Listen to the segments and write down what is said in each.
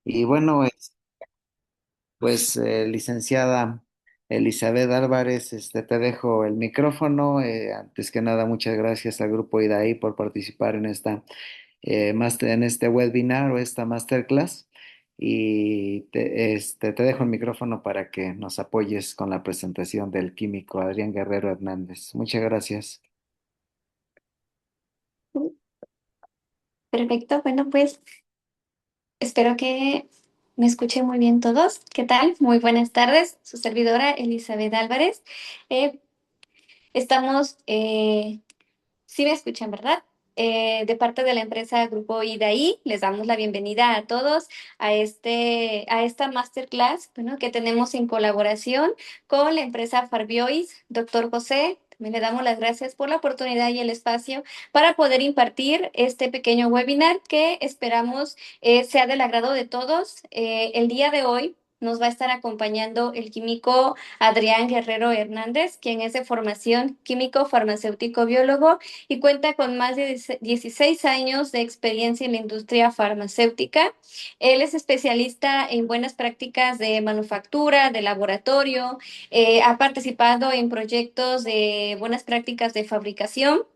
Y bueno, pues licenciada Elizabeth Álvarez, te dejo el micrófono. Antes que nada, muchas gracias al grupo IDAI por participar en en este webinar o esta masterclass. Y te dejo el micrófono para que nos apoyes con la presentación del químico Adrián Guerrero Hernández. Muchas gracias. Perfecto, bueno, pues espero que me escuchen muy bien todos. ¿Qué tal? Muy buenas tardes. Su servidora Elizabeth Álvarez. Eh, estamos, sí me escuchan, ¿verdad? De parte de la empresa Grupo IDAI, les damos la bienvenida a todos a esta masterclass, bueno, que tenemos en colaboración con la empresa Farbiois, doctor José. También le damos las gracias por la oportunidad y el espacio para poder impartir este pequeño webinar que esperamos sea del agrado de todos. El día de hoy nos va a estar acompañando el químico Adrián Guerrero Hernández, quien es de formación químico farmacéutico biólogo y cuenta con más de 16 años de experiencia en la industria farmacéutica. Él es especialista en buenas prácticas de manufactura, de laboratorio, ha participado en proyectos de buenas prácticas de fabricación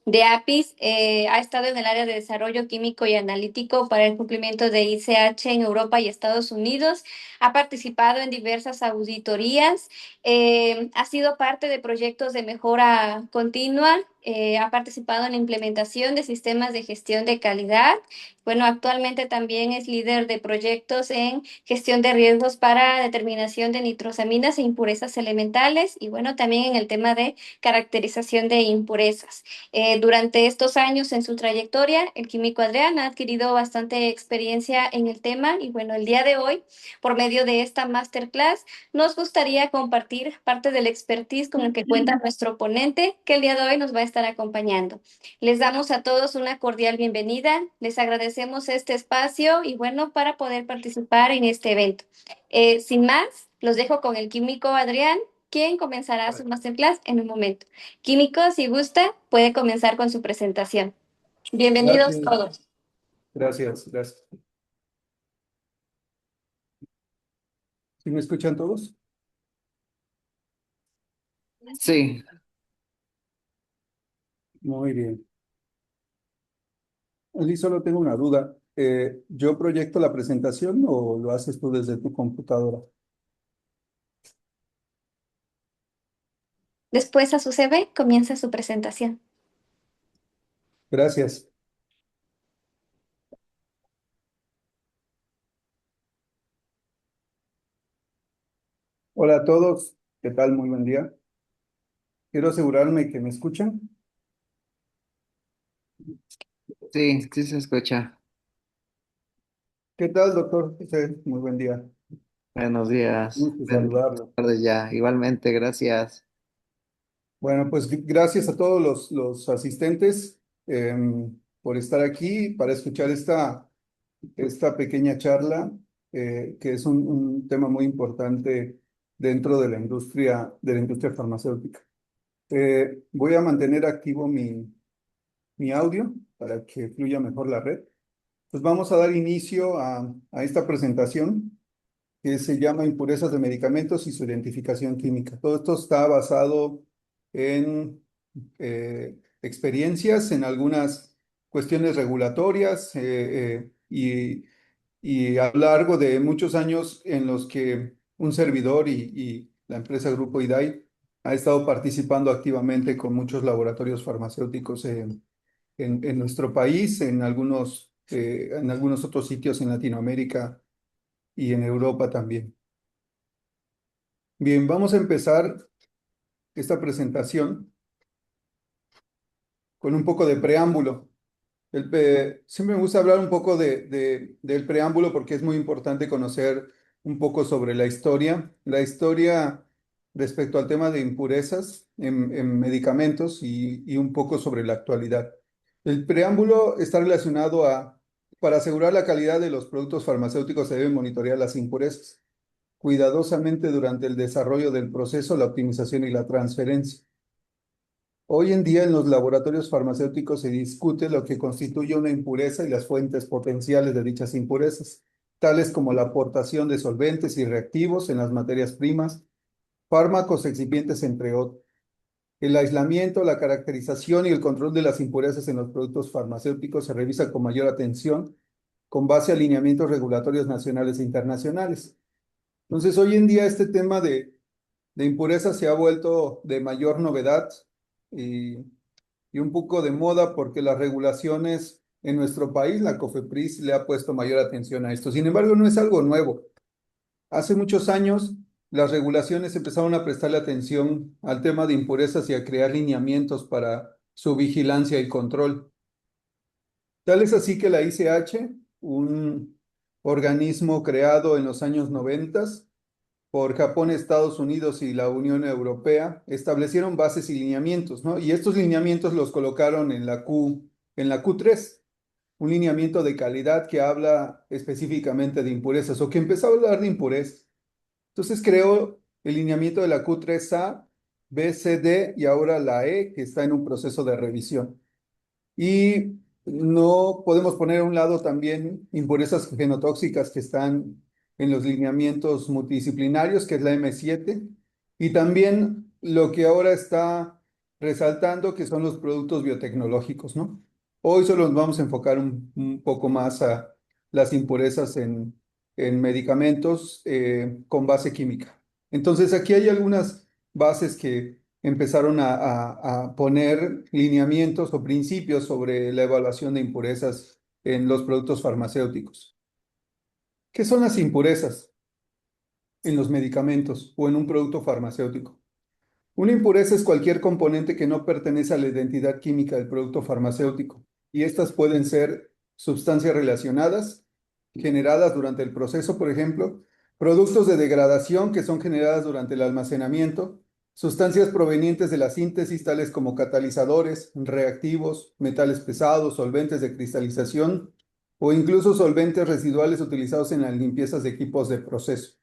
de APIs, ha estado en el área de desarrollo químico y analítico para el cumplimiento de ICH en Europa y Estados Unidos, ha participado en diversas auditorías, ha sido parte de proyectos de mejora continua, ha participado en la implementación de sistemas de gestión de calidad. Bueno, actualmente también es líder de proyectos en gestión de riesgos para determinación de nitrosaminas e impurezas elementales y bueno, también en el tema de caracterización de impurezas. Durante estos años en su trayectoria, el químico Adrián ha adquirido bastante experiencia en el tema y bueno, el día de hoy, por medio de esta masterclass, nos gustaría compartir parte del expertise con el que cuenta nuestro ponente, que el día de hoy nos va a estar acompañando. Les damos a todos una cordial bienvenida, les agradecemos este espacio y bueno, para poder participar en este evento. Sin más, los dejo con el químico Adrián, quien comenzará su masterclass en un momento. Químico, si gusta, puede comenzar con su presentación. Bienvenidos Gracias, todos. gracias. ¿Sí me escuchan todos? Sí, Muy bien. Ali, solo tengo una duda. ¿Yo proyecto la presentación o lo haces tú desde tu computadora? Después a su CV comienza su presentación. Gracias. Hola a todos. ¿Qué tal? Muy buen día. Quiero asegurarme que me escuchan. sí, sí se escucha. ¿Qué tal, doctor? Muy buen día. Buenos días. Gusto Buenas saludarlo. tardes ya. Igualmente, gracias. Bueno, pues gracias a todos los asistentes por estar aquí para escuchar esta pequeña charla, que es un tema muy importante dentro de la industria farmacéutica. Voy a mantener activo mi audio para que fluya mejor la red. Pues vamos a dar inicio a esta presentación que se llama Impurezas de Medicamentos y su identificación química. Todo esto está basado en experiencias, en algunas cuestiones regulatorias y a lo largo de muchos años en los que un servidor y la empresa Grupo IDAI ha estado participando activamente con muchos laboratorios farmacéuticos en nuestro país, en algunos otros sitios en Latinoamérica y en Europa también. Bien, vamos a empezar esta presentación con un poco de preámbulo. Siempre me gusta hablar un poco del preámbulo porque es muy importante conocer un poco sobre la historia respecto al tema de impurezas en medicamentos y un poco sobre la actualidad. El preámbulo está relacionado para asegurar la calidad de los productos farmacéuticos se deben monitorear las impurezas cuidadosamente durante el desarrollo del proceso, la optimización y la transferencia. Hoy en día en los laboratorios farmacéuticos se discute lo que constituye una impureza y las fuentes potenciales de dichas impurezas. tales como la aportación de solventes y reactivos en las materias primas, fármacos excipientes, entre otros. El aislamiento, la caracterización y el control de las impurezas en los productos farmacéuticos se revisa con mayor atención con base a lineamientos regulatorios nacionales e internacionales. Entonces, hoy en día este tema de impurezas se ha vuelto de mayor novedad y, y un poco de moda porque las regulaciones en nuestro país, la COFEPRIS, le ha puesto mayor atención a esto. Sin embargo, no es algo nuevo. Hace muchos años, las regulaciones empezaron a prestarle atención al tema de impurezas y a crear lineamientos para su vigilancia y control. Tal es así que la ICH, un organismo creado en los años 90 por Japón, Estados Unidos y la Unión Europea, establecieron bases y lineamientos, ¿no? Y estos lineamientos los colocaron en la Q3, un lineamiento de calidad que habla específicamente de impurezas o que empezó a hablar de impurezas. Entonces creó el lineamiento de la Q3A, B, C, D y ahora la E, que está en un proceso de revisión. Y no podemos poner a un lado también impurezas genotóxicas que están en los lineamientos multidisciplinarios, que es la M7, y también lo que ahora está resaltando, que son los productos biotecnológicos, ¿no? Hoy solo nos vamos a enfocar un poco más a las impurezas en medicamentos con base química. Entonces, aquí hay algunas bases que empezaron a poner lineamientos o principios sobre la evaluación de impurezas en los productos farmacéuticos. ¿Qué son las impurezas en los medicamentos o en un producto farmacéutico? Una impureza es cualquier componente que no pertenece a la identidad química del producto farmacéutico, y estas pueden ser sustancias relacionadas, generadas durante el proceso, por ejemplo, productos de degradación que son generadas durante el almacenamiento, sustancias provenientes de la síntesis, tales como catalizadores, reactivos, metales pesados, solventes de cristalización o incluso solventes residuales utilizados en las limpiezas de equipos de proceso.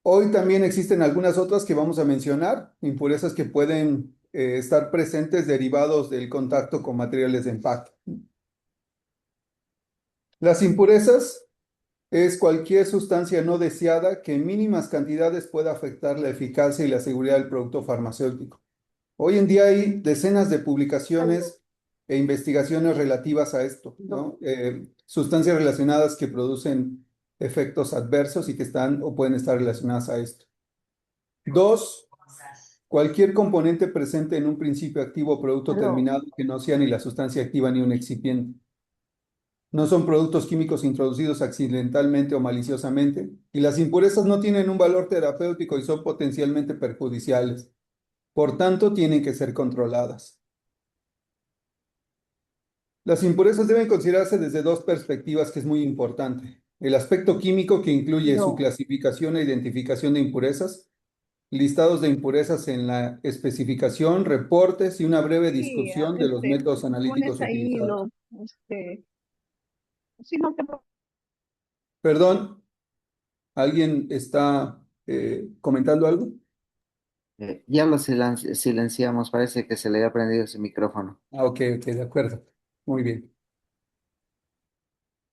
Hoy también existen algunas otras que vamos a mencionar, impurezas que pueden estar presentes derivados del contacto con materiales de empaque. Las impurezas es cualquier sustancia no deseada que en mínimas cantidades pueda afectar la eficacia y la seguridad del producto farmacéutico. Hoy en día hay decenas de publicaciones e investigaciones relativas a esto, ¿no? Sustancias relacionadas que producen efectos adversos y que están o pueden estar relacionadas a esto. Dos, cualquier componente presente en un principio activo o producto terminado que no sea ni la sustancia activa ni un excipiente. No son productos químicos introducidos accidentalmente o maliciosamente, y las impurezas no tienen un valor terapéutico y son potencialmente perjudiciales. Por tanto, tienen que ser controladas. Las impurezas deben considerarse desde dos perspectivas, que es muy importante. El aspecto químico, que incluye su clasificación e identificación de impurezas, listados de impurezas en la especificación, reportes y una breve Sí, discusión de los métodos analíticos pones ahí utilizados. los, sí, no te Perdón, ¿alguien está comentando algo? Ya lo silenciamos, parece que se le había prendido su micrófono. Ah, ok, de acuerdo. Muy bien.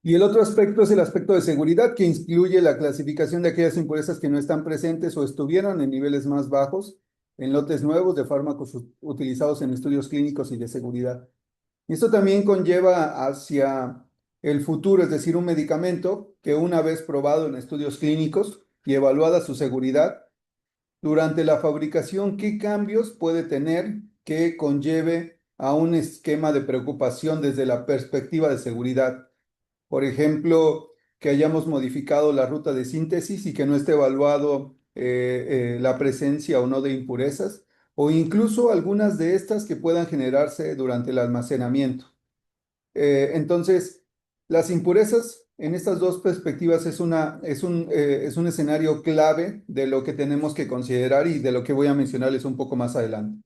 Y el otro aspecto es el aspecto de seguridad, que incluye la clasificación de aquellas impurezas que no están presentes o estuvieron en niveles más bajos en lotes nuevos de fármacos utilizados en estudios clínicos y de seguridad. Y esto también conlleva hacia el futuro, es decir, un medicamento que una vez probado en estudios clínicos y evaluada su seguridad, durante la fabricación, ¿qué cambios puede tener que conlleve a un esquema de preocupación desde la perspectiva de seguridad? Por ejemplo, que hayamos modificado la ruta de síntesis y que no esté evaluado la presencia o no de impurezas, o incluso algunas de estas que puedan generarse durante el almacenamiento. Entonces, las impurezas en estas dos perspectivas es un escenario clave de lo que tenemos que considerar y de lo que voy a mencionarles un poco más adelante.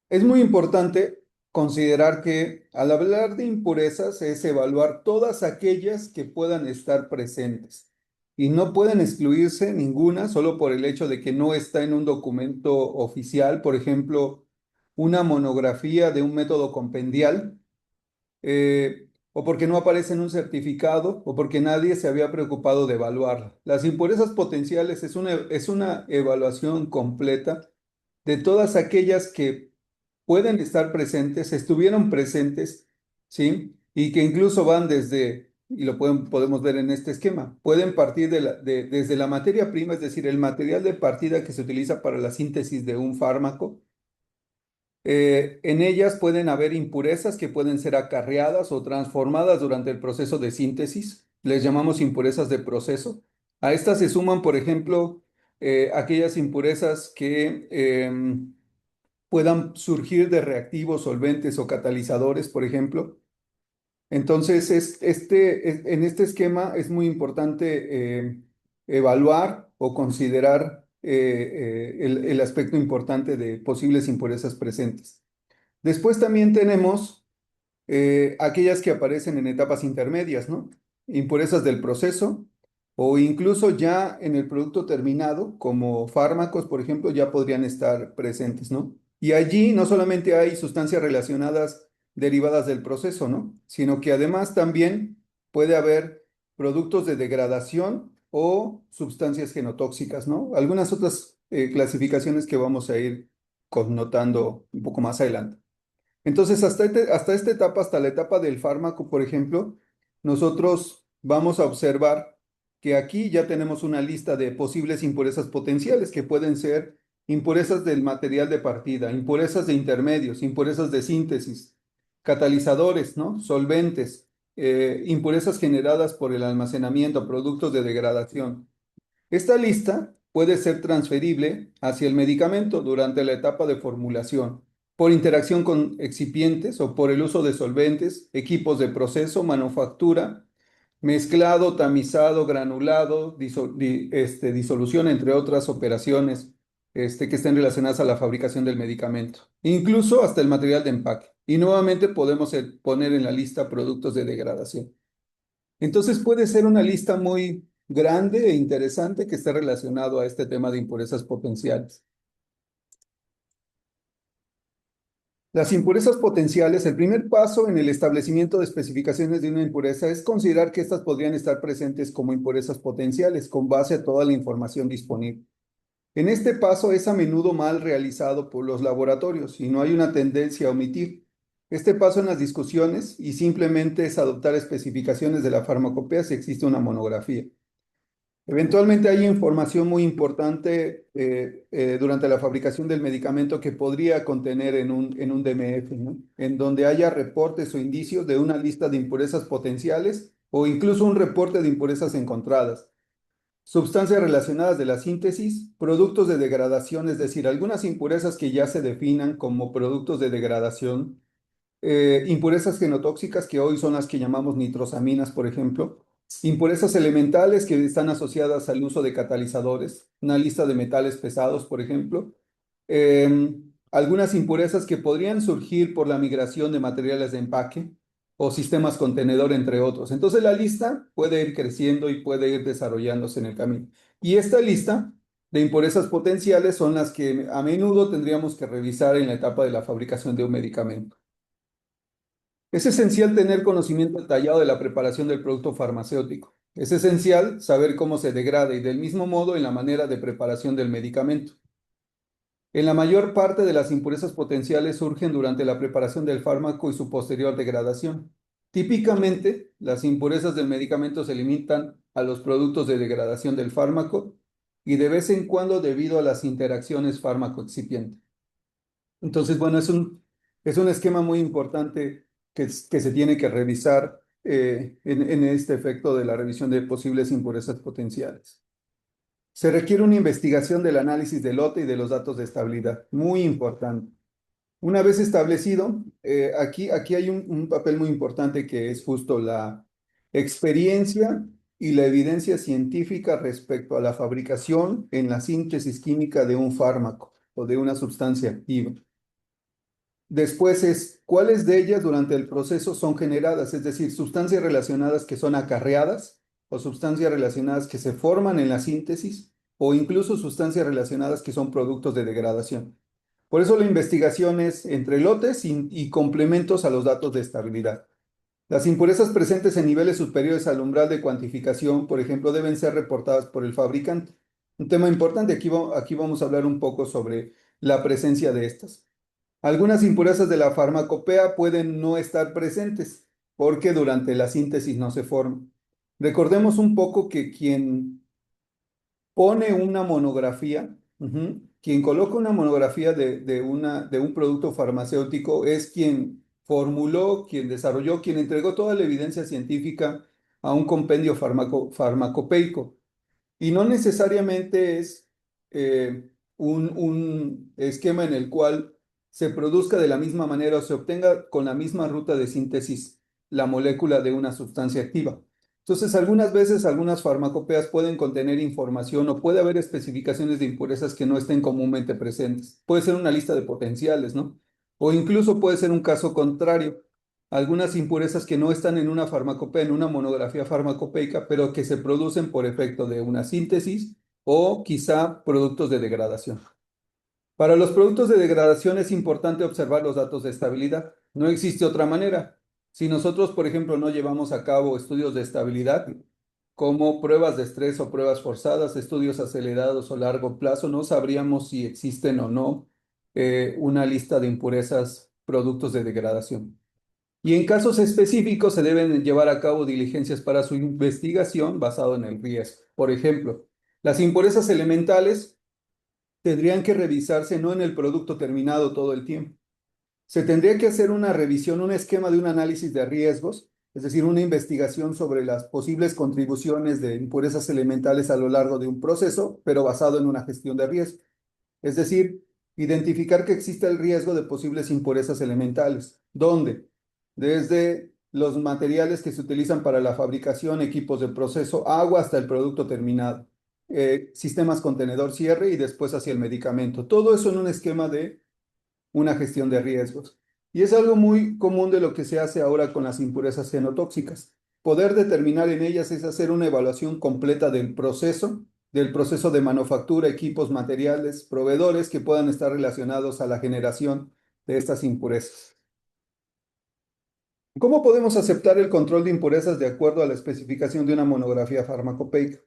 Es muy importante considerar que al hablar de impurezas es evaluar todas aquellas que puedan estar presentes y no pueden excluirse ninguna solo por el hecho de que no está en un documento oficial. Por ejemplo, una monografía de un método compendial, o porque no aparece en un certificado, o porque nadie se había preocupado de evaluarla. Las impurezas potenciales es una evaluación completa de todas aquellas que pueden estar presentes, estuvieron presentes, ¿sí? Y que incluso van desde, y podemos ver en este esquema, pueden partir desde la materia prima, es decir, el material de partida que se utiliza para la síntesis de un fármaco. En ellas pueden haber impurezas que pueden ser acarreadas o transformadas durante el proceso de síntesis. Les llamamos impurezas de proceso. A estas se suman, por ejemplo, aquellas impurezas que puedan surgir de reactivos, solventes o catalizadores, por ejemplo. Entonces, en este esquema es muy importante evaluar o considerar el aspecto importante de posibles impurezas presentes. Después también tenemos aquellas que aparecen en etapas intermedias, ¿no? Impurezas del proceso o incluso ya en el producto terminado, como fármacos, por ejemplo, ya podrían estar presentes, ¿no? Y allí no solamente hay sustancias relacionadas derivadas del proceso, ¿no? Sino que además también puede haber productos de degradación o sustancias genotóxicas, ¿no? Algunas otras clasificaciones que vamos a ir connotando un poco más adelante. Entonces, hasta esta etapa, hasta la etapa del fármaco, por ejemplo, nosotros vamos a observar que aquí ya tenemos una lista de posibles impurezas potenciales que pueden ser impurezas del material de partida, impurezas de intermedios, impurezas de síntesis, catalizadores, ¿no? Solventes, impurezas generadas por el almacenamiento, productos de degradación. Esta lista puede ser transferible hacia el medicamento durante la etapa de formulación, por interacción con excipientes o por el uso de solventes, equipos de proceso, manufactura, mezclado, tamizado, granulado, disolución, entre otras operaciones que estén relacionadas a la fabricación del medicamento, incluso hasta el material de empaque. Y nuevamente podemos poner en la lista productos de degradación. Entonces puede ser una lista muy grande e interesante que esté relacionado a este tema de impurezas potenciales. Las impurezas potenciales, el primer paso en el establecimiento de especificaciones de una impureza es considerar que estas podrían estar presentes como impurezas potenciales con base a toda la información disponible. En este paso es a menudo mal realizado por los laboratorios y no hay una tendencia a omitir este paso en las discusiones y simplemente es adoptar especificaciones de la farmacopea si existe una monografía. Eventualmente hay información muy importante durante la fabricación del medicamento que podría contener en un DMF, ¿no? En donde haya reportes o indicios de una lista de impurezas potenciales o incluso un reporte de impurezas encontradas, sustancias relacionadas de la síntesis, productos de degradación, es decir, algunas impurezas que ya se definan como productos de degradación, impurezas genotóxicas que hoy son las que llamamos nitrosaminas, por ejemplo, impurezas elementales que están asociadas al uso de catalizadores, una lista de metales pesados, por ejemplo, algunas impurezas que podrían surgir por la migración de materiales de empaque o sistemas contenedor, entre otros. Entonces la lista puede ir creciendo y puede ir desarrollándose en el camino. Y esta lista de impurezas potenciales son las que a menudo tendríamos que revisar en la etapa de la fabricación de un medicamento. Es esencial tener conocimiento detallado de la preparación del producto farmacéutico. Es esencial saber cómo se degrada y del mismo modo en la manera de preparación del medicamento. En la mayor parte de las impurezas potenciales surgen durante la preparación del fármaco y su posterior degradación. Típicamente, las impurezas del medicamento se limitan a los productos de degradación del fármaco y de vez en cuando debido a las interacciones fármaco-excipiente. Entonces, bueno, es un esquema muy importante que se tiene que revisar en este efecto de la revisión de posibles impurezas potenciales. Se requiere una investigación del análisis del lote y de los datos de estabilidad, muy importante. Una vez establecido, aquí hay un papel muy importante que es justo la experiencia y la evidencia científica respecto a la fabricación en la síntesis química de un fármaco o de una sustancia activa. Después es cuáles de ellas durante el proceso son generadas, es decir, sustancias relacionadas que son acarreadas o sustancias relacionadas que se forman en la síntesis o incluso sustancias relacionadas que son productos de degradación. Por eso la investigación es entre lotes y complementos a los datos de estabilidad. Las impurezas presentes en niveles superiores al umbral de cuantificación, por ejemplo, deben ser reportadas por el fabricante. Un tema importante, aquí vamos a hablar un poco sobre la presencia de estas. Algunas impurezas de la farmacopea pueden no estar presentes porque durante la síntesis no se forman. Recordemos un poco que quien pone una monografía, quien coloca una monografía de un producto farmacéutico es quien formuló, quien desarrolló, quien entregó toda la evidencia científica a un compendio farmacopeico. Y no necesariamente es un esquema en el cual se produzca de la misma manera o se obtenga con la misma ruta de síntesis la molécula de una sustancia activa. Entonces, algunas veces algunas farmacopeas pueden contener información o puede haber especificaciones de impurezas que no estén comúnmente presentes. Puede ser una lista de potenciales, ¿no? O incluso puede ser un caso contrario, algunas impurezas que no están en una farmacopea, en una monografía farmacopeica, pero que se producen por efecto de una síntesis o quizá productos de degradación. Para los productos de degradación es importante observar los datos de estabilidad. No existe otra manera. Si nosotros, por ejemplo, no llevamos a cabo estudios de estabilidad, como pruebas de estrés o pruebas forzadas, estudios acelerados o largo plazo, no sabríamos si existen o no una lista de impurezas productos de degradación. Y en casos específicos se deben llevar a cabo diligencias para su investigación basado en el riesgo. Por ejemplo, las impurezas elementales tendrían que revisarse no en el producto terminado todo el tiempo. Se tendría que hacer una revisión, un esquema de un análisis de riesgos, es decir, una investigación sobre las posibles contribuciones de impurezas elementales a lo largo de un proceso, pero basado en una gestión de riesgo. Es decir, identificar que existe el riesgo de posibles impurezas elementales. ¿Dónde? Desde los materiales que se utilizan para la fabricación, equipos de proceso, agua hasta el producto terminado, sistemas contenedor cierre y después hacia el medicamento. Todo eso en un esquema de una gestión de riesgos. Y es algo muy común de lo que se hace ahora con las impurezas genotóxicas. Poder determinar en ellas es hacer una evaluación completa del proceso de manufactura, equipos, materiales, proveedores que puedan estar relacionados a la generación de estas impurezas. ¿Cómo podemos aceptar el control de impurezas de acuerdo a la especificación de una monografía farmacopeica?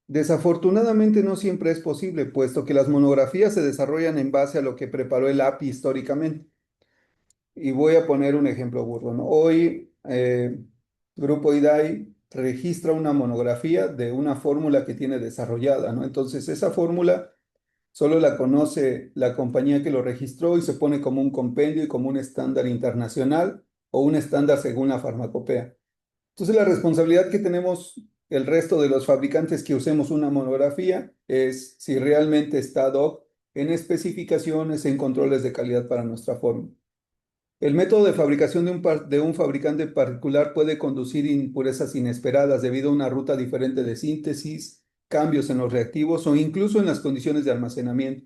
Desafortunadamente no siempre es posible, puesto que las monografías se desarrollan en base a lo que preparó el API históricamente. Y voy a poner un ejemplo burdo, ¿no? Hoy, Grupo IDAI registra una monografía de una fórmula que tiene desarrollada, ¿no? Entonces, esa fórmula solo la conoce la compañía que lo registró y se pone como un compendio y como un estándar internacional o un estándar según la farmacopea. Entonces, la responsabilidad que tenemos el resto de los fabricantes que usemos una monografía es si realmente está ad hoc en especificaciones, en controles de calidad para nuestra fórmula. El método de fabricación de un fabricante particular puede conducir impurezas inesperadas debido a una ruta diferente de síntesis, cambios en los reactivos o incluso en las condiciones de almacenamiento.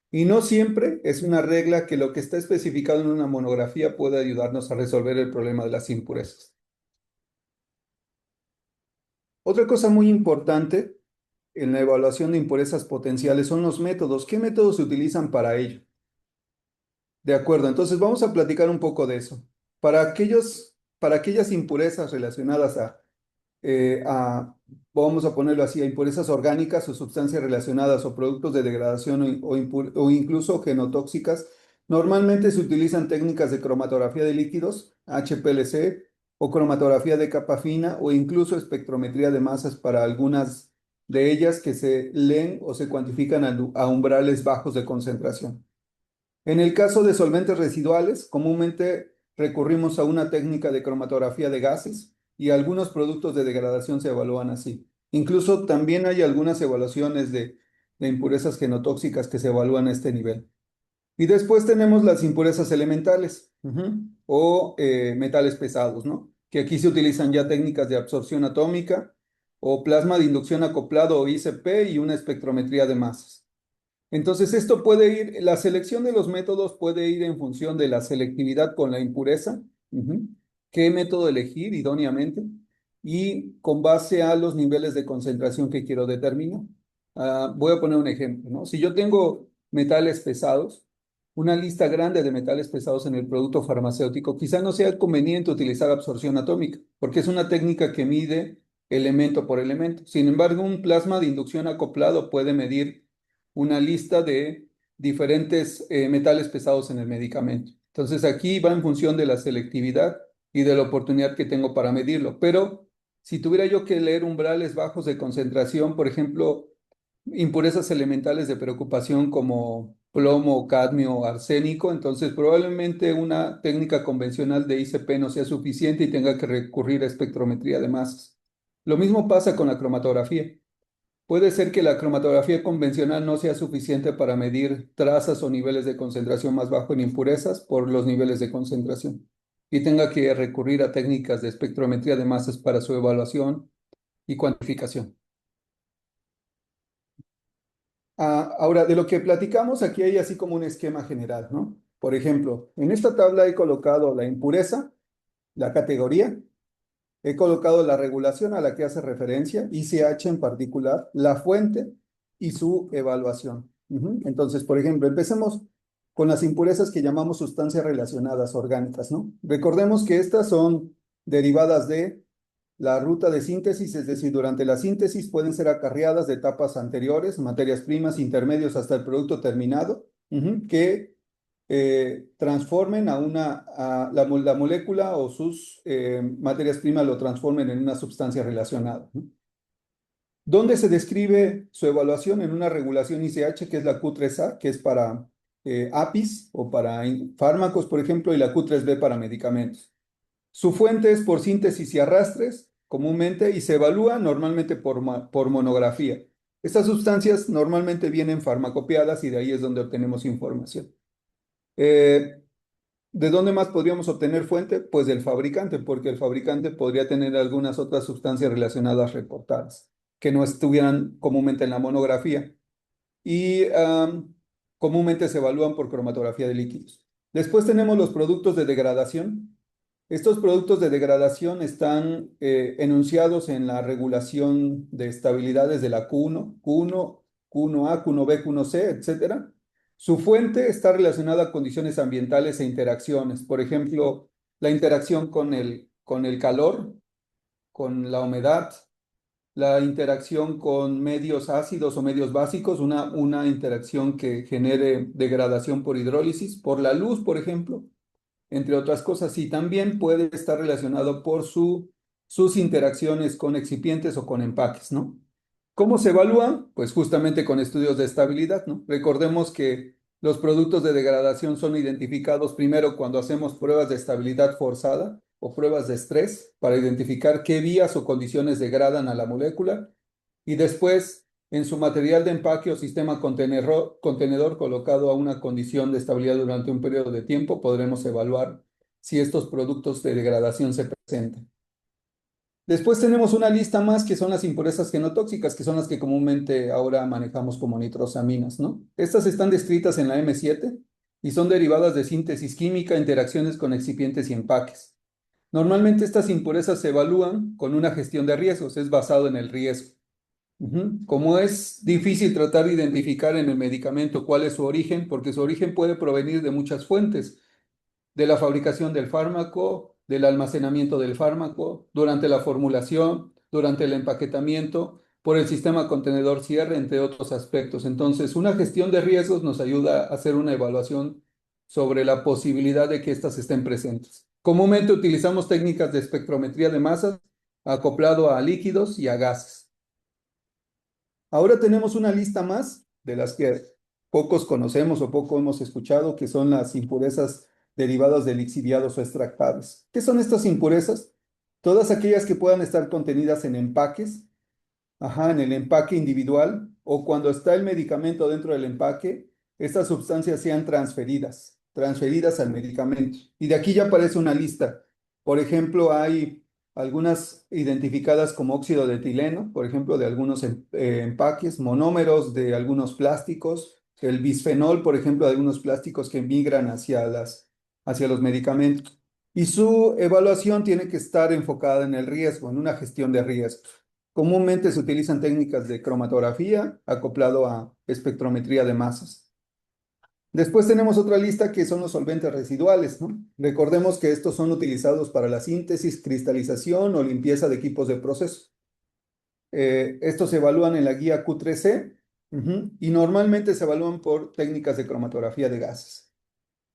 Y no siempre es una regla que lo que está especificado en una monografía puede ayudarnos a resolver el problema de las impurezas. Otra cosa muy importante en la evaluación de impurezas potenciales son los métodos. ¿Qué métodos se utilizan para ello? De acuerdo, entonces vamos a platicar un poco de eso. Para aquellas impurezas relacionadas vamos a ponerlo así, a impurezas orgánicas o sustancias relacionadas o productos de degradación o incluso genotóxicas, normalmente se utilizan técnicas de cromatografía de líquidos, HPLC, o cromatografía de capa fina, o incluso espectrometría de masas para algunas de ellas que se leen o se cuantifican a umbrales bajos de concentración. En el caso de solventes residuales, comúnmente recurrimos a una técnica de cromatografía de gases y algunos productos de degradación se evalúan así. Incluso también hay algunas evaluaciones de impurezas genotóxicas que se evalúan a este nivel. Y después tenemos las impurezas elementales o metales pesados, ¿no? Que aquí se utilizan ya técnicas de absorción atómica o plasma de inducción acoplado o ICP y una espectrometría de masas. Entonces, esto puede ir, la selección de los métodos puede ir en función de la selectividad con la impureza, qué método elegir idóneamente y con base a los niveles de concentración que quiero determinar. Voy a poner un ejemplo, ¿no? Si yo tengo metales pesados, una lista grande de metales pesados en el producto farmacéutico, quizá no sea conveniente utilizar absorción atómica, porque es una técnica que mide elemento por elemento. Sin embargo, un plasma de inducción acoplado puede medir una lista de diferentes metales pesados en el medicamento. Entonces, aquí va en función de la selectividad y de la oportunidad que tengo para medirlo. Pero si tuviera yo que leer umbrales bajos de concentración, por ejemplo, impurezas elementales de preocupación como plomo, cadmio, arsénico, entonces probablemente una técnica convencional de ICP no sea suficiente y tenga que recurrir a espectrometría de masas. Lo mismo pasa con la cromatografía. Puede ser que la cromatografía convencional no sea suficiente para medir trazas o niveles de concentración más bajo en impurezas por los niveles de concentración y tenga que recurrir a técnicas de espectrometría de masas para su evaluación y cuantificación. Ahora, de lo que platicamos, aquí hay así como un esquema general, ¿no? Por ejemplo, en esta tabla he colocado la impureza, la categoría, he colocado la regulación a la que hace referencia, ICH en particular, la fuente y su evaluación. Entonces, por ejemplo, empecemos con las impurezas que llamamos sustancias relacionadas orgánicas, ¿no? Recordemos que estas son derivadas de la ruta de síntesis, es decir, durante la síntesis pueden ser acarreadas de etapas anteriores, materias primas, intermedios hasta el producto terminado, que transformen la molécula o sus materias primas lo transformen en una sustancia relacionada, ¿no? ¿Dónde se describe su evaluación? En una regulación ICH, que es la Q3A, que es para APIs o para fármacos, por ejemplo, y la Q3B para medicamentos. Su fuente es por síntesis y arrastres, comúnmente, y se evalúa normalmente por monografía. Estas sustancias normalmente vienen farmacopeadas y de ahí es donde obtenemos información. Eh, ¿De dónde más podríamos obtener fuente? Pues del fabricante, porque el fabricante podría tener algunas otras sustancias relacionadas reportadas que no estuvieran comúnmente en la monografía y comúnmente se evalúan por cromatografía de líquidos. Después tenemos los productos de degradación. Estos productos de degradación están enunciados en la regulación de estabilidades de la Q1, Q1, Q1A, Q1B, Q1C, etcétera. Su fuente está relacionada a condiciones ambientales e interacciones. Por ejemplo, la interacción con el calor, con la humedad, la interacción con medios ácidos o medios básicos, una interacción que genere degradación por hidrólisis, por la luz, por ejemplo, entre otras cosas, y también puede estar relacionado por sus interacciones con excipientes o con empaques, ¿no? ¿Cómo se evalúan? Pues justamente con estudios de estabilidad, ¿no? Recordemos que los productos de degradación son identificados primero cuando hacemos pruebas de estabilidad forzada o pruebas de estrés para identificar qué vías o condiciones degradan a la molécula y después en su material de empaque o sistema contenedor colocado a una condición de estabilidad durante un periodo de tiempo, podremos evaluar si estos productos de degradación se presentan. Después tenemos una lista más que son las impurezas genotóxicas, que son las que comúnmente ahora manejamos como nitrosaminas, ¿no? Estas están descritas en la M7 y son derivadas de síntesis química, interacciones con excipientes y empaques. Normalmente estas impurezas se evalúan con una gestión de riesgos, es basado en el riesgo. Como es difícil tratar de identificar en el medicamento cuál es su origen, porque su origen puede provenir de muchas fuentes, de la fabricación del fármaco, del almacenamiento del fármaco, durante la formulación, durante el empaquetamiento, por el sistema contenedor cierre, entre otros aspectos. Entonces, una gestión de riesgos nos ayuda a hacer una evaluación sobre la posibilidad de que éstas estén presentes. Comúnmente utilizamos técnicas de espectrometría de masas acoplado a líquidos y a gases. Ahora tenemos una lista más de las que pocos conocemos o poco hemos escuchado, que son las impurezas derivadas de lixiviados o extractables. ¿Qué son estas impurezas? Todas aquellas que puedan estar contenidas en empaques, en el empaque individual o cuando está el medicamento dentro del empaque, estas sustancias sean transferidas al medicamento. Y de aquí ya aparece una lista. Por ejemplo, hay algunas identificadas como óxido de etileno, por ejemplo, de algunos empaques, monómeros de algunos plásticos, el bisfenol, por ejemplo, de algunos plásticos que migran hacia los medicamentos. Y su evaluación tiene que estar enfocada en el riesgo, en una gestión de riesgo. Comúnmente se utilizan técnicas de cromatografía acoplado a espectrometría de masas. Después tenemos otra lista que son los solventes residuales, ¿no? Recordemos que estos son utilizados para la síntesis, cristalización o limpieza de equipos de proceso. Estos se evalúan en la guía Q3C, y normalmente se evalúan por técnicas de cromatografía de gases.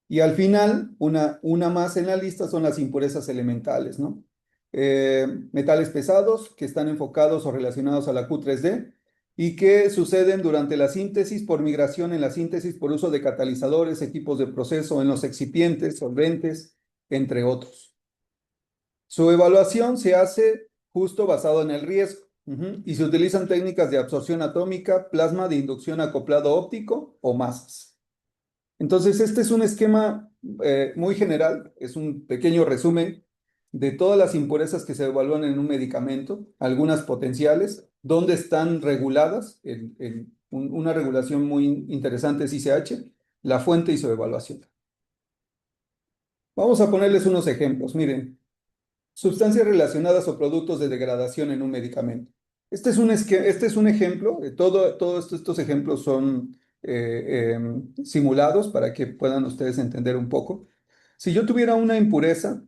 Y al final, una más en la lista son las impurezas elementales, ¿no? Metales pesados que están enfocados o relacionados a la Q3D y que suceden durante la síntesis por migración en la síntesis por uso de catalizadores, equipos de proceso, en los excipientes, solventes, entre otros. Su evaluación se hace justo basado en el riesgo, y se utilizan técnicas de absorción atómica, plasma de inducción acoplado óptico o masas. Entonces, este es un esquema muy general, es un pequeño resumen de todas las impurezas que se evalúan en un medicamento, algunas potenciales, dónde están reguladas, una regulación muy interesante es ICH, la fuente y su evaluación. Vamos a ponerles unos ejemplos, miren, sustancias relacionadas o productos de degradación en un medicamento. Este es un ejemplo, todos estos ejemplos son simulados para que puedan ustedes entender un poco. Si yo tuviera una impureza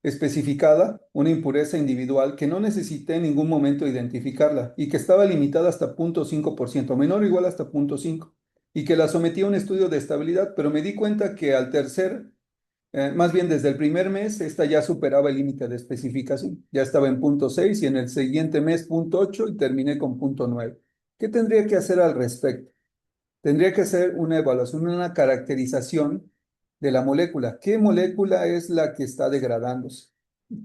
especificada, una impureza individual que no necesité en ningún momento identificarla y que estaba limitada hasta 0.5%, menor o igual hasta 0.5, y que la sometí a un estudio de estabilidad, pero me di cuenta que más bien desde el primer mes, esta ya superaba el límite de especificación. Ya estaba en 0.6 y en el siguiente mes 0.8 y terminé con 0.9. ¿Qué tendría que hacer al respecto? Tendría que hacer una evaluación, una caracterización de la molécula. ¿Qué molécula es la que está degradándose?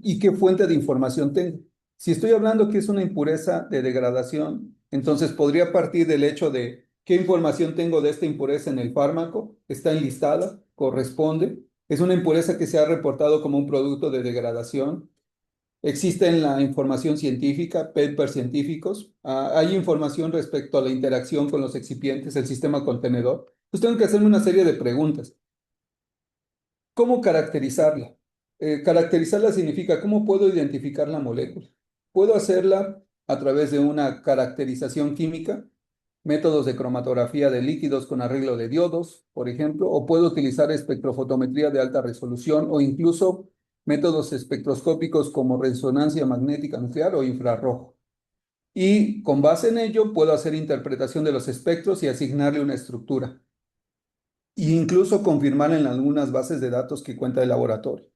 ¿Y qué fuente de información tengo? Si estoy hablando que es una impureza de degradación, entonces podría partir del hecho de qué información tengo de esta impureza en el fármaco, está enlistada, corresponde, es una impureza que se ha reportado como un producto de degradación. Existe en la información científica, papers científicos. Hay información respecto a la interacción con los excipientes, el sistema contenedor. Pues tengo que hacerme una serie de preguntas. ¿Cómo caracterizarla? Caracterizarla significa cómo puedo identificar la molécula. Puedo hacerla a través de una caracterización química, métodos de cromatografía de líquidos con arreglo de diodos, por ejemplo, o puedo utilizar espectrofotometría de alta resolución o incluso métodos espectroscópicos como resonancia magnética nuclear o infrarrojo. Y con base en ello puedo hacer interpretación de los espectros y asignarle una estructura e incluso confirmar en algunas bases de datos que cuenta el laboratorio.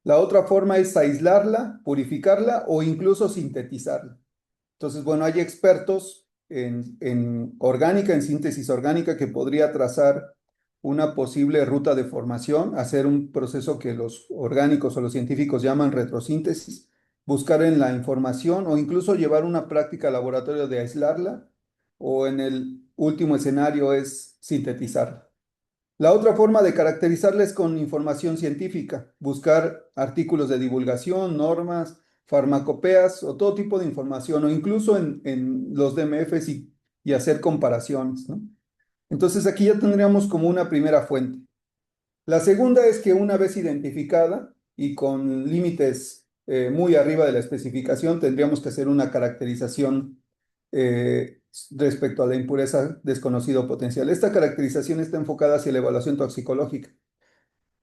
La otra forma es aislarla, purificarla o incluso sintetizarla. Entonces, bueno, hay expertos en orgánica, en síntesis orgánica, que podría trazar una posible ruta de formación, hacer un proceso que los orgánicos o los científicos llaman retrosíntesis, buscar en la información o incluso llevar una práctica laboratorio de aislarla, o en el último escenario es sintetizarla. La otra forma de caracterizarla es con información científica, buscar artículos de divulgación, normas, farmacopeas o todo tipo de información, o incluso en los DMFs y hacer comparaciones, ¿no? Entonces aquí ya tendríamos como una primera fuente. La segunda es que una vez identificada y con límites muy arriba de la especificación, tendríamos que hacer una caracterización respecto a la impureza desconocido potencial. Esta caracterización está enfocada hacia la evaluación toxicológica.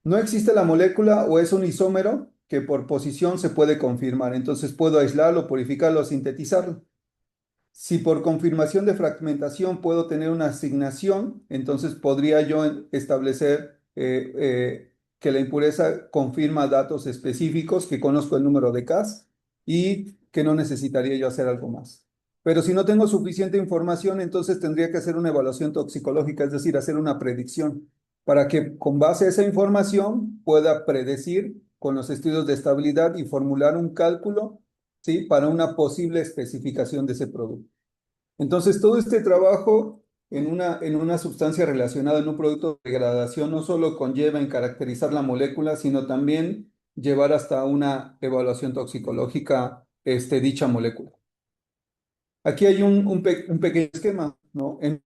No existe la molécula o es un isómero que por posición se puede confirmar. Entonces puedo aislarlo, purificarlo, sintetizarlo. Si por confirmación de fragmentación puedo tener una asignación, entonces podría yo establecer que la impureza confirma datos específicos, que conozco el número de Cas y que no necesitaría yo hacer algo más. Pero si no tengo suficiente información, entonces tendría que hacer una evaluación toxicológica, es decir, hacer una predicción, para que con base a esa información pueda predecir con los estudios de estabilidad y formular un cálculo, ¿sí?, para una posible especificación de ese producto. Entonces, todo este trabajo en una sustancia relacionada en un producto de degradación no solo conlleva en caracterizar la molécula, sino también llevar hasta una evaluación toxicológica dicha molécula. Aquí hay un pequeño esquema, ¿no? En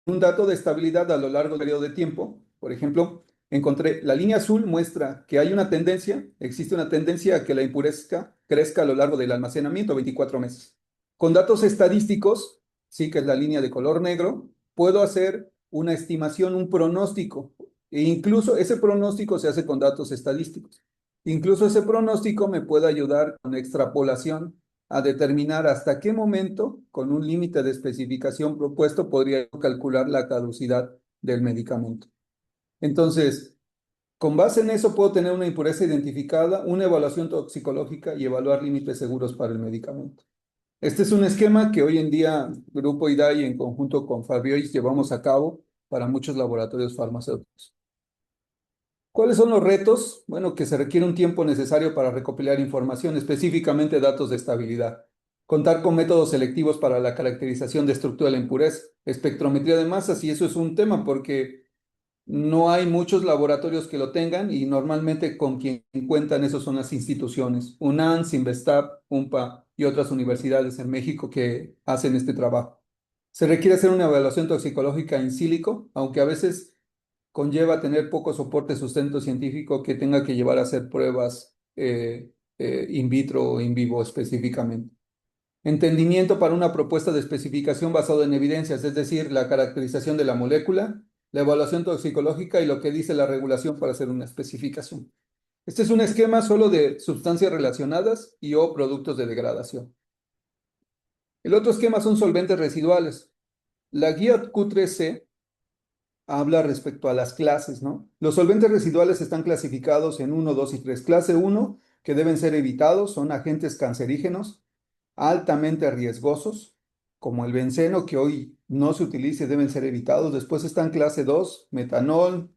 un dato de estabilidad a lo largo del periodo de tiempo, por ejemplo, encontré la línea azul muestra que hay una tendencia, existe una tendencia a que la impureza crezca a lo largo del almacenamiento, 24 meses. Con datos estadísticos, sí, que es la línea de color negro, puedo hacer una estimación, un pronóstico, e incluso ese pronóstico se hace con datos estadísticos. Incluso ese pronóstico me puede ayudar con extrapolación a determinar hasta qué momento, con un límite de especificación propuesto, podría calcular la caducidad del medicamento. Entonces, con base en eso puedo tener una impureza identificada, una evaluación toxicológica y evaluar límites seguros para el medicamento. Este es un esquema que hoy en día Grupo IDAI en conjunto con Fabiois llevamos a cabo para muchos laboratorios farmacéuticos. ¿Cuáles son los retos? Bueno, que se requiere un tiempo necesario para recopilar información, específicamente datos de estabilidad. Contar con métodos selectivos para la caracterización de estructura de la impureza, espectrometría de masas, y eso es un tema porque no hay muchos laboratorios que lo tengan y normalmente con quien cuentan esos son las instituciones, UNAM, Sinvestab, UMPA y otras universidades en México que hacen este trabajo. Se requiere hacer una evaluación toxicológica in silico, aunque a veces conlleva tener poco soporte sustento científico que tenga que llevar a hacer pruebas in vitro o in vivo específicamente. Entendimiento para una propuesta de especificación basado en evidencias, es decir, la caracterización de la molécula, la evaluación toxicológica y lo que dice la regulación para hacer una especificación. Este es un esquema solo de sustancias relacionadas y o productos de degradación. El otro esquema son solventes residuales. La guía Q3C habla respecto a las clases, ¿no? Los solventes residuales están clasificados en 1, 2 y 3. Clase 1, que deben ser evitados, son agentes cancerígenos altamente riesgosos, como el benceno, que hoy no se utiliza y deben ser evitados. Después están clase 2, metanol,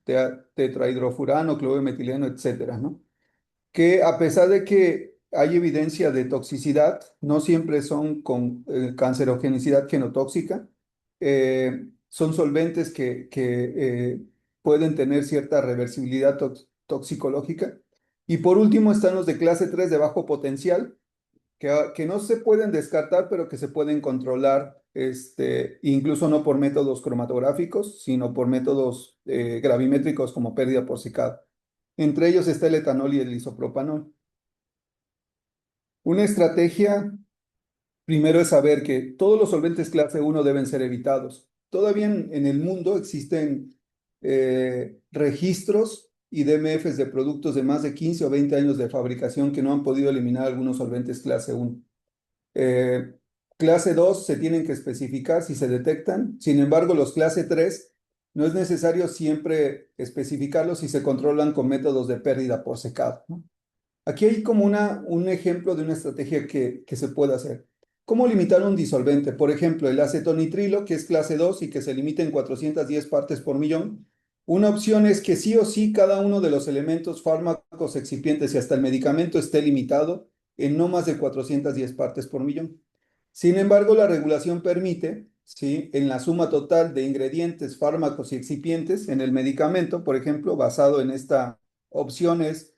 tetrahidrofurano, clorometileno, etcétera, ¿no? Que a pesar de que hay evidencia de toxicidad, no siempre son con cancerogenicidad genotóxica, son solventes que pueden tener cierta reversibilidad toxicológica. Y por último están los de clase 3 de bajo potencial, que no se pueden descartar, pero que se pueden controlar, incluso no por métodos cromatográficos, sino por métodos gravimétricos como pérdida por secado. Entre ellos está el etanol y el isopropanol. Una estrategia, primero, es saber que todos los solventes clase 1 deben ser evitados. Todavía en el mundo existen registros y DMFs de productos de más de 15 o 20 años de fabricación que no han podido eliminar algunos solventes clase 1. Eh, Clase 2 se tienen que especificar si se detectan. Sin embargo, los clase 3 no es necesario siempre especificarlos si se controlan con métodos de pérdida por secado, ¿no? Aquí hay como un ejemplo de una estrategia que se puede hacer. ¿Cómo limitar un disolvente? Por ejemplo, el acetonitrilo, que es clase 2 y que se limita en 410 partes por millón. Una opción es que sí o sí cada uno de los elementos, fármacos, excipientes y hasta el medicamento esté limitado en no más de 410 partes por millón. Sin embargo, la regulación permite, ¿sí?, en la suma total de ingredientes, fármacos y excipientes en el medicamento, por ejemplo, basado en esta opción es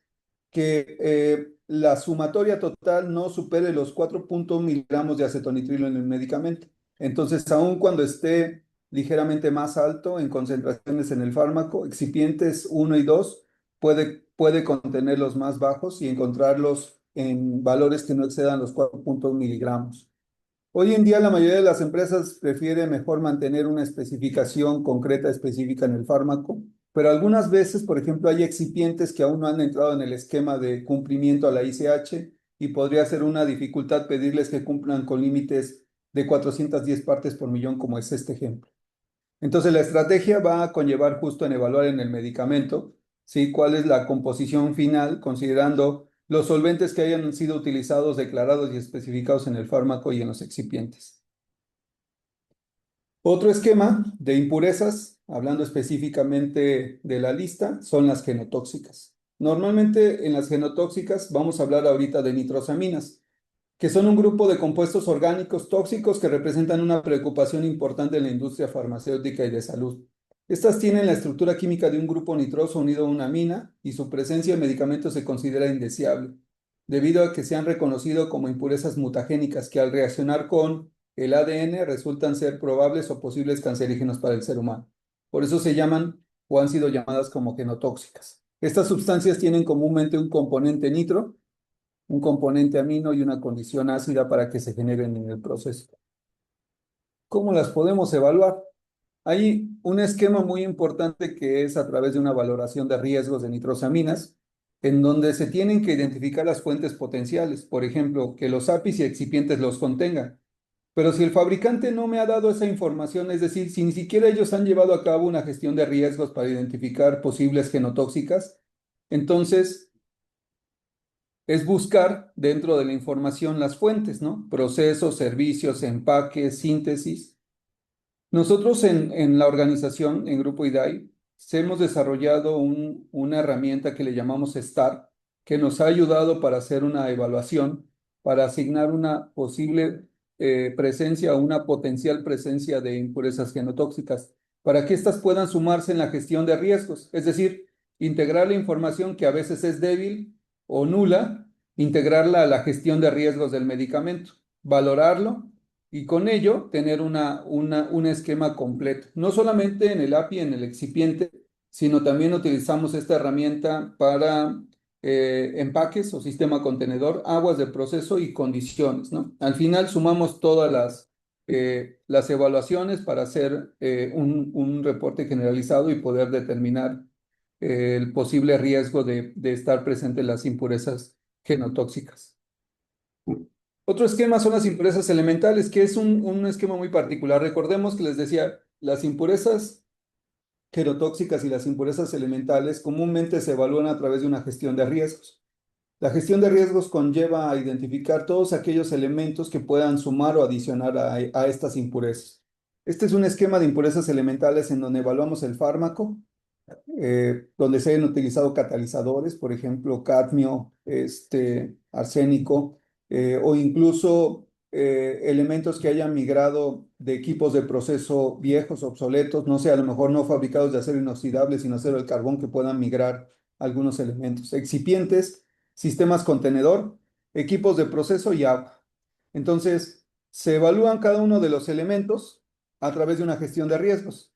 que la sumatoria total no supere los 4.1 miligramos de acetonitrilo en el medicamento. Entonces, aun cuando esté ligeramente más alto en concentraciones en el fármaco, excipientes 1 y 2 puede contener los más bajos y encontrarlos en valores que no excedan los 4.1 miligramos. Hoy en día la mayoría de las empresas prefiere mejor mantener una especificación concreta específica en el fármaco, pero algunas veces, por ejemplo, hay excipientes que aún no han entrado en el esquema de cumplimiento a la ICH y podría ser una dificultad pedirles que cumplan con límites de 410 partes por millón, como es este ejemplo. Entonces, la estrategia va a conllevar justo en evaluar en el medicamento, ¿sí?, cuál es la composición final, considerando los solventes que hayan sido utilizados, declarados y especificados en el fármaco y en los excipientes. Otro esquema de impurezas, hablando específicamente de la lista, son las genotóxicas. Normalmente en las genotóxicas vamos a hablar ahorita de nitrosaminas, que son un grupo de compuestos orgánicos tóxicos que representan una preocupación importante en la industria farmacéutica y de salud. Estas tienen la estructura química de un grupo nitroso unido a una amina y su presencia en medicamentos se considera indeseable, debido a que se han reconocido como impurezas mutagénicas que al reaccionar con el ADN resultan ser probables o posibles cancerígenos para el ser humano. Por eso se llaman o han sido llamadas como genotóxicas. Estas sustancias tienen comúnmente un componente nitro, un componente amino y una condición ácida para que se generen en el proceso. ¿Cómo las podemos evaluar? Hay un esquema muy importante que es a través de una valoración de riesgos de nitrosaminas, en donde se tienen que identificar las fuentes potenciales, por ejemplo, que los APIs y excipientes los contengan. Pero si el fabricante no me ha dado esa información, es decir, si ni siquiera ellos han llevado a cabo una gestión de riesgos para identificar posibles genotóxicas, entonces es buscar dentro de la información las fuentes, ¿no? Procesos, servicios, empaques, síntesis. Nosotros en la organización, en Grupo IDAI, hemos desarrollado una herramienta que le llamamos STAR, que nos ha ayudado para hacer una evaluación, para asignar una posible presencia o una potencial presencia de impurezas genotóxicas, para que éstas puedan sumarse en la gestión de riesgos, es decir, integrar la información que a veces es débil o nula, integrarla a la gestión de riesgos del medicamento, valorarlo y con ello tener un esquema completo, no solamente en el API, en el excipiente, sino también utilizamos esta herramienta para empaques o sistema contenedor, aguas de proceso y condiciones, ¿no? Al final sumamos todas las evaluaciones para hacer un reporte generalizado y poder determinar el posible riesgo de estar presentes las impurezas genotóxicas. Otro esquema son las impurezas elementales, que es un esquema muy particular. Recordemos que les decía, las impurezas genotóxicas y las impurezas elementales comúnmente se evalúan a través de una gestión de riesgos. La gestión de riesgos conlleva a identificar todos aquellos elementos que puedan sumar o adicionar a estas impurezas. Este es un esquema de impurezas elementales en donde evaluamos el fármaco, donde se han utilizado catalizadores, por ejemplo, cadmio, arsénico, o incluso elementos que hayan migrado de equipos de proceso viejos, obsoletos, no sé, a lo mejor no fabricados de acero inoxidable, sino acero del carbón, que puedan migrar algunos elementos. Excipientes, sistemas contenedor, equipos de proceso y agua. Entonces, se evalúan cada uno de los elementos a través de una gestión de riesgos.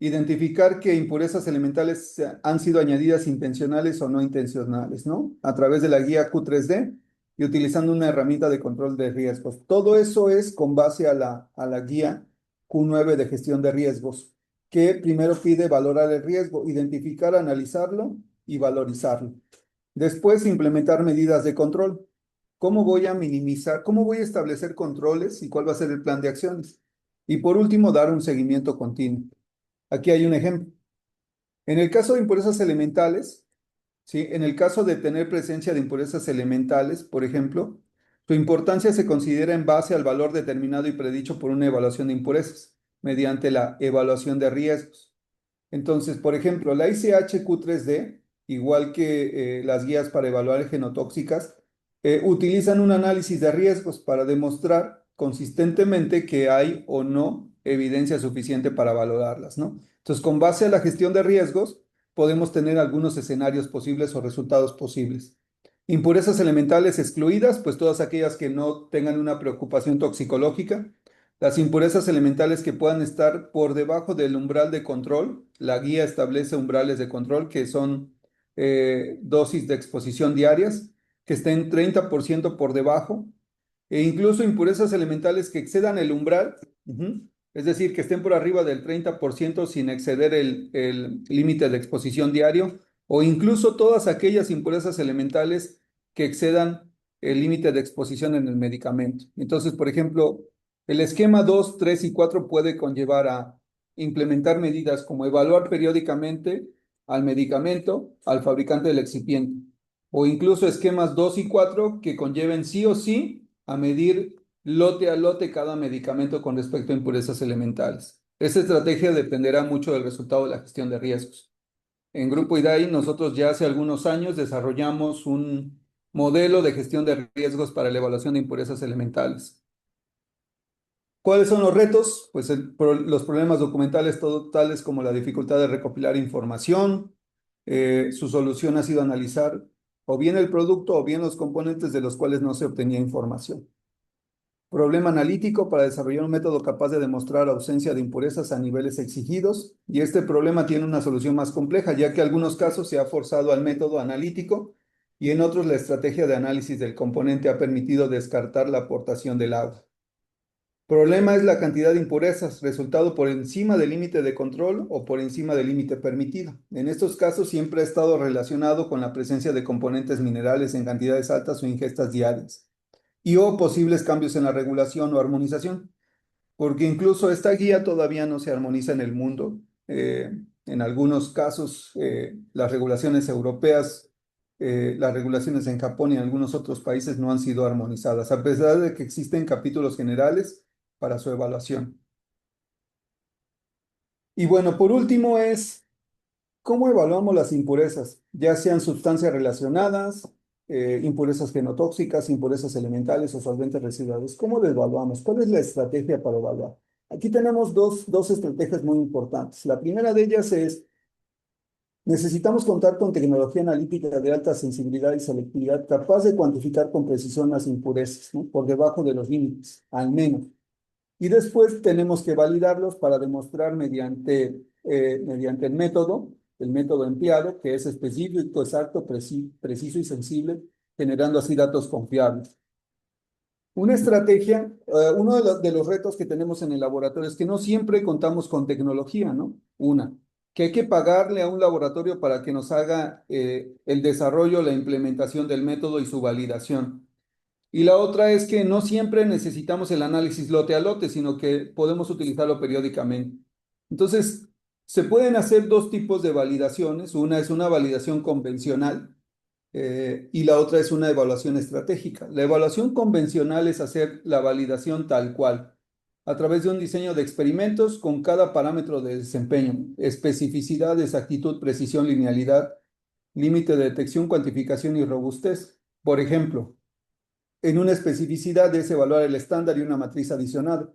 Identificar que impurezas elementales han sido añadidas intencionales o no intencionales, ¿no? A través de la guía Q3D y utilizando una herramienta de control de riesgos. Todo eso es con base a la guía Q9 de gestión de riesgos, que primero pide valorar el riesgo, identificar, analizarlo y valorizarlo. Después, implementar medidas de control. ¿Cómo voy a minimizar, cómo voy a establecer controles y cuál va a ser el plan de acciones? Y por último, dar un seguimiento continuo. Aquí hay un ejemplo. En el caso de impurezas elementales, ¿sí? En el caso de tener presencia de impurezas elementales, por ejemplo, su importancia se considera en base al valor determinado y predicho por una evaluación de impurezas, mediante la evaluación de riesgos. Entonces, por ejemplo, la ICH-Q3D, igual que las guías para evaluar genotóxicas, utilizan un análisis de riesgos para demostrar consistentemente que hay o no evidencia suficiente para valorarlas, ¿no? Entonces, con base a la gestión de riesgos, podemos tener algunos escenarios posibles o resultados posibles. Impurezas elementales excluidas, pues todas aquellas que no tengan una preocupación toxicológica. Las impurezas elementales que puedan estar por debajo del umbral de control. La guía establece umbrales de control que son dosis de exposición diarias, que estén 30% por debajo, e incluso impurezas elementales que excedan el umbral, es decir, que estén por arriba del 30% sin exceder el límite de exposición diario, o incluso todas aquellas impurezas elementales que excedan el límite de exposición en el medicamento. Entonces, por ejemplo, el esquema 2, 3 y 4 puede conllevar a implementar medidas como evaluar periódicamente al medicamento, al fabricante del excipiente, o incluso esquemas 2 y 4 que conlleven sí o sí a medir lote a lote cada medicamento con respecto a impurezas elementales. Esta estrategia dependerá mucho del resultado de la gestión de riesgos. En Grupo IDAI nosotros ya hace algunos años desarrollamos un modelo de gestión de riesgos para la evaluación de impurezas elementales. ¿Cuáles son los retos? Pues los problemas documentales tales como la dificultad de recopilar información. Su solución ha sido analizar o bien el producto o bien los componentes de los cuales no se obtenía información. Problema analítico para desarrollar un método capaz de demostrar ausencia de impurezas a niveles exigidos. Y este problema tiene una solución más compleja, ya que en algunos casos se ha forzado al método analítico y en otros la estrategia de análisis del componente ha permitido descartar la aportación del agua. Problema es la cantidad de impurezas, resultado por encima del límite de control o por encima del límite permitido. En estos casos siempre ha estado relacionado con la presencia de componentes minerales en cantidades altas o ingestas diarias y o posibles cambios en la regulación o armonización, porque incluso esta guía todavía no se armoniza en el mundo. En algunos casos, las regulaciones europeas, las regulaciones en Japón y en algunos otros países no han sido armonizadas, a pesar de que existen capítulos generales para su evaluación. Y bueno, por último es cómo evaluamos las impurezas, ya sean sustancias relacionadas, impurezas genotóxicas, impurezas elementales o solventes residuales. ¿Cómo lo evaluamos? ¿Cuál es la estrategia para evaluar? Aquí tenemos dos estrategias muy importantes. La primera de ellas es, necesitamos contar con tecnología analítica de alta sensibilidad y selectividad capaz de cuantificar con precisión las impurezas, ¿no? Por debajo de los límites, al menos. Y después tenemos que validarlos para demostrar mediante el método empleado, que es específico, exacto, preciso y sensible, generando así datos confiables. Una estrategia, uno de los retos que tenemos en el laboratorio es que no siempre contamos con tecnología, ¿no? Que hay que pagarle a un laboratorio para que nos haga el desarrollo, la implementación del método y su validación. Y la otra es que no siempre necesitamos el análisis lote a lote, sino que podemos utilizarlo periódicamente. Entonces, se pueden hacer dos tipos de validaciones. Una es una validación convencional y la otra es una evaluación estratégica. La evaluación convencional es hacer la validación tal cual, a través de un diseño de experimentos con cada parámetro de desempeño, especificidad, exactitud, precisión, linealidad, límite de detección, cuantificación y robustez. Por ejemplo, en una especificidad es evaluar el estándar y una matriz adicionada.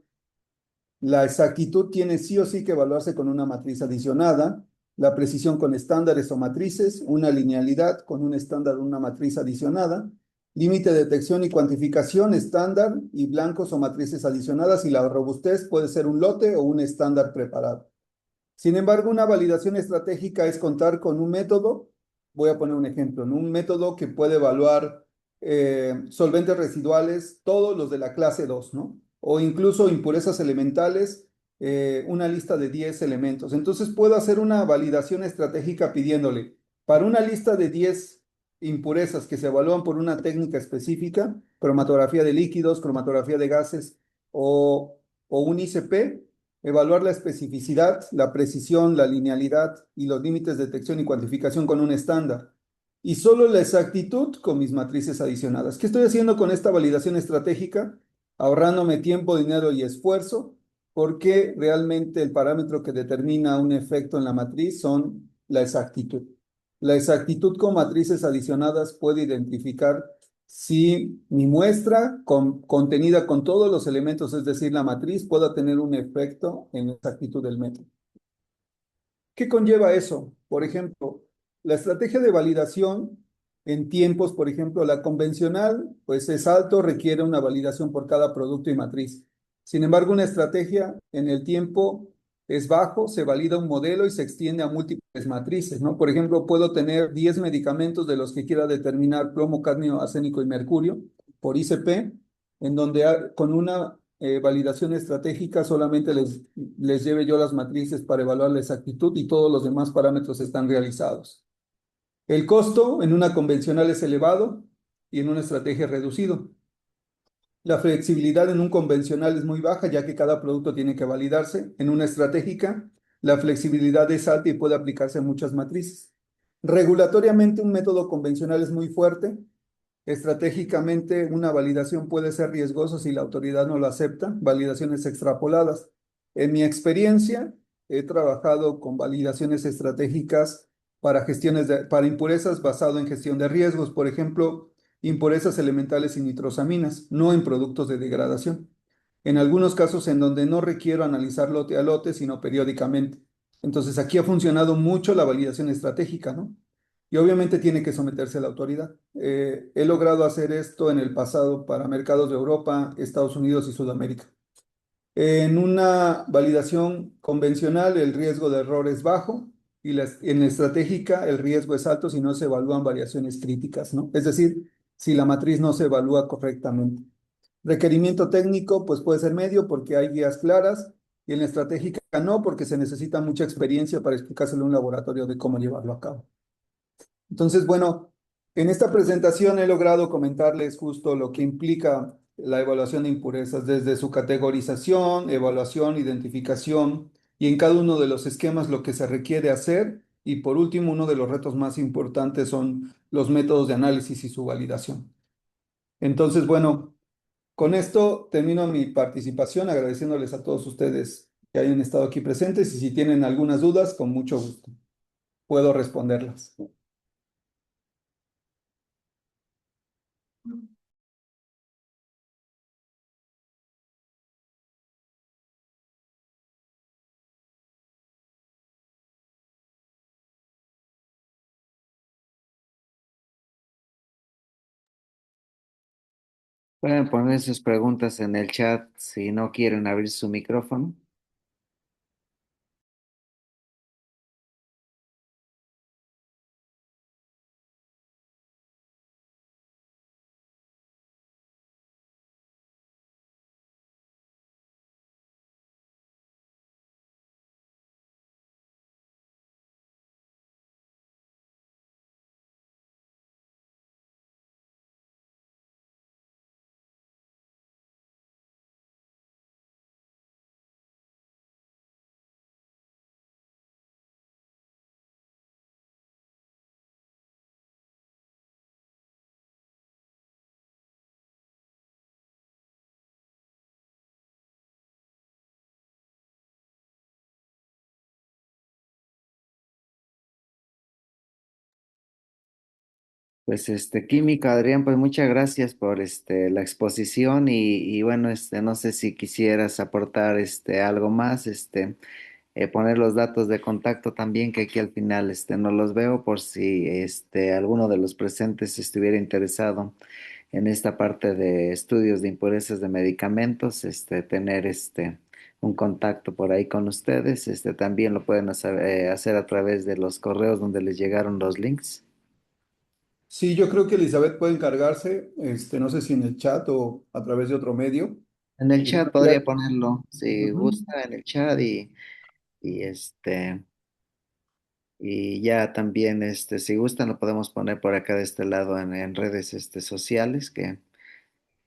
La exactitud tiene sí o sí que evaluarse con una matriz adicionada, la precisión con estándares o matrices, una linealidad con un estándar o una matriz adicionada, límite de detección y cuantificación estándar y blancos o matrices adicionadas, y la robustez puede ser un lote o un estándar preparado. Sin embargo, una validación estratégica es contar con un método. Voy a poner un ejemplo, ¿no? Un método que puede evaluar solventes residuales, todos los de la clase 2, ¿no? O incluso impurezas elementales, una lista de 10 elementos. Entonces puedo hacer una validación estratégica pidiéndole, para una lista de 10 impurezas que se evalúan por una técnica específica, cromatografía de líquidos, cromatografía de gases o un ICP, evaluar la especificidad, la precisión, la linealidad y los límites de detección y cuantificación con un estándar. Y solo la exactitud con mis matrices adicionadas. ¿Qué estoy haciendo con esta validación estratégica? Ahorrándome tiempo, dinero y esfuerzo, porque realmente el parámetro que determina un efecto en la matriz son la exactitud. La exactitud con matrices adicionadas puede identificar si mi muestra contenida con todos los elementos, es decir, la matriz, pueda tener un efecto en la exactitud del método. ¿Qué conlleva eso? Por ejemplo, la estrategia de validación en tiempos, por ejemplo, la convencional, pues es alto, requiere una validación por cada producto y matriz. Sin embargo, una estrategia en el tiempo es bajo, se valida un modelo y se extiende a múltiples matrices, ¿no? Por ejemplo, puedo tener 10 medicamentos de los que quiera determinar plomo, cadmio, arsénico y mercurio por ICP, en donde con una validación estratégica solamente les lleve yo las matrices para evaluar la exactitud y todos los demás parámetros están realizados. El costo en una convencional es elevado y en una estrategia es reducido. La flexibilidad en un convencional es muy baja, ya que cada producto tiene que validarse. En una estratégica, la flexibilidad es alta y puede aplicarse a muchas matrices. Regulatoriamente, un método convencional es muy fuerte. Estratégicamente, una validación puede ser riesgosa si la autoridad no lo acepta. Validaciones extrapoladas. En mi experiencia, he trabajado con validaciones estratégicas para impurezas basado en gestión de riesgos. Por ejemplo, impurezas elementales y nitrosaminas, no en productos de degradación. En algunos casos en donde no requiero analizar lote a lote, sino periódicamente. Entonces, aquí ha funcionado mucho la validación estratégica, ¿no? Y obviamente tiene que someterse a la autoridad. He logrado hacer esto en el pasado para mercados de Europa, Estados Unidos y Sudamérica. En una validación convencional, el riesgo de error es bajo y en la estratégica el riesgo es alto si no se evalúan variaciones críticas, ¿no? Es decir, si la matriz no se evalúa correctamente. Requerimiento técnico, pues puede ser medio porque hay guías claras, y en la estratégica no, porque se necesita mucha experiencia para explicárselo a un laboratorio de cómo llevarlo a cabo. Entonces, bueno, en esta presentación he logrado comentarles justo lo que implica la evaluación de impurezas, desde su categorización, evaluación, identificación, y en cada uno de los esquemas lo que se requiere hacer. Y por último, uno de los retos más importantes son los métodos de análisis y su validación. Entonces, bueno, con esto termino mi participación, agradeciéndoles a todos ustedes que hayan estado aquí presentes, y si tienen algunas dudas, con mucho gusto puedo responderlas. Pueden poner sus preguntas en el chat si no quieren abrir su micrófono. Pues químico, Adrián, pues muchas gracias por la exposición y bueno, no sé si quisieras aportar algo más, poner los datos de contacto también, que aquí al final no los veo por si alguno de los presentes estuviera interesado en esta parte de estudios de impurezas de medicamentos, tener un contacto por ahí con ustedes, también lo pueden hacer a través de los correos donde les llegaron los links. Sí, yo creo que Elizabeth puede encargarse, no sé si en el chat o a través de otro medio. En el Y chat podría ya- ponerlo, si Ujú. gusta, en el chat y y ya también si gustan lo podemos poner por acá de este lado en redes sociales que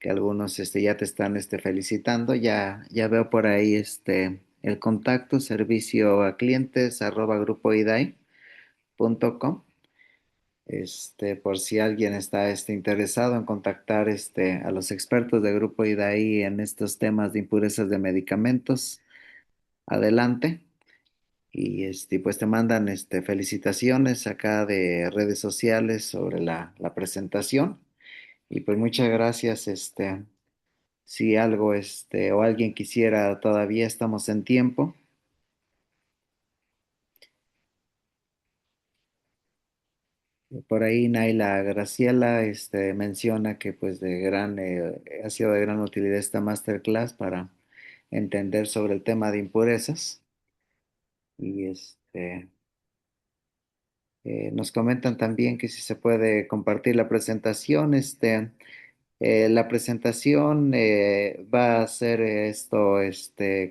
algunos ya te están felicitando. Ya veo por ahí el contacto servicio a clientes @grupoidae.com. Por si alguien está interesado en contactar a los expertos de Grupo IDAI en estos temas de impurezas de medicamentos, adelante. Y pues te mandan felicitaciones acá de redes sociales sobre la presentación. Y pues muchas gracias. Si algo o alguien quisiera, todavía estamos en tiempo. Por ahí Naila Graciela menciona que pues ha sido de gran utilidad esta masterclass para entender sobre el tema de impurezas. Y nos comentan también que si se puede compartir la presentación. La presentación va a ser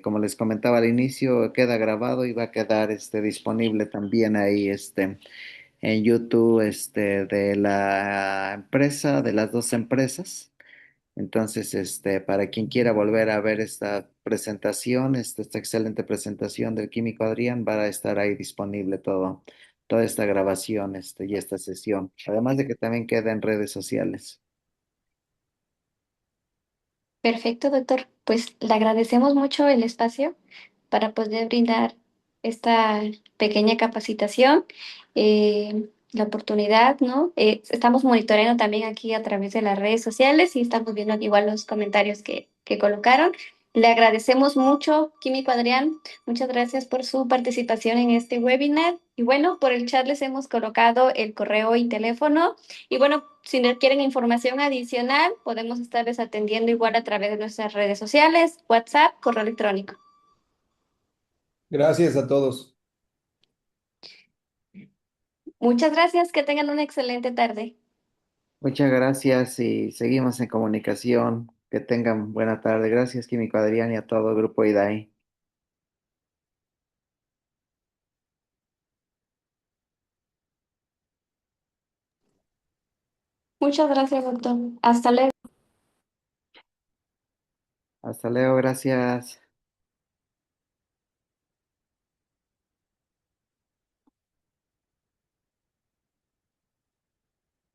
como les comentaba al inicio, queda grabado y va a quedar disponible también ahí en YouTube de la empresa, de las dos empresas. Entonces, para quien quiera volver a ver esta presentación, esta excelente presentación del químico Adrián, va a estar ahí disponible toda esta grabación, y esta sesión. Además de que también queda en redes sociales. Perfecto, doctor. Pues le agradecemos mucho el espacio para poder brindar esta pequeña capacitación, la oportunidad, ¿no? Estamos monitoreando también aquí a través de las redes sociales y estamos viendo igual los comentarios que colocaron. Le agradecemos mucho, Químico Adrián. Muchas gracias por su participación en este webinar. Y bueno, por el chat les hemos colocado el correo y teléfono. Y bueno, si quieren información adicional, podemos estarles atendiendo igual a través de nuestras redes sociales, WhatsApp, correo electrónico. Gracias a todos. Muchas gracias, que tengan una excelente tarde. Muchas gracias y seguimos en comunicación. Que tengan buena tarde. Gracias, Químico Adrián, y a todo el grupo IDAI. Muchas gracias, doctor. Hasta luego. Hasta luego, gracias.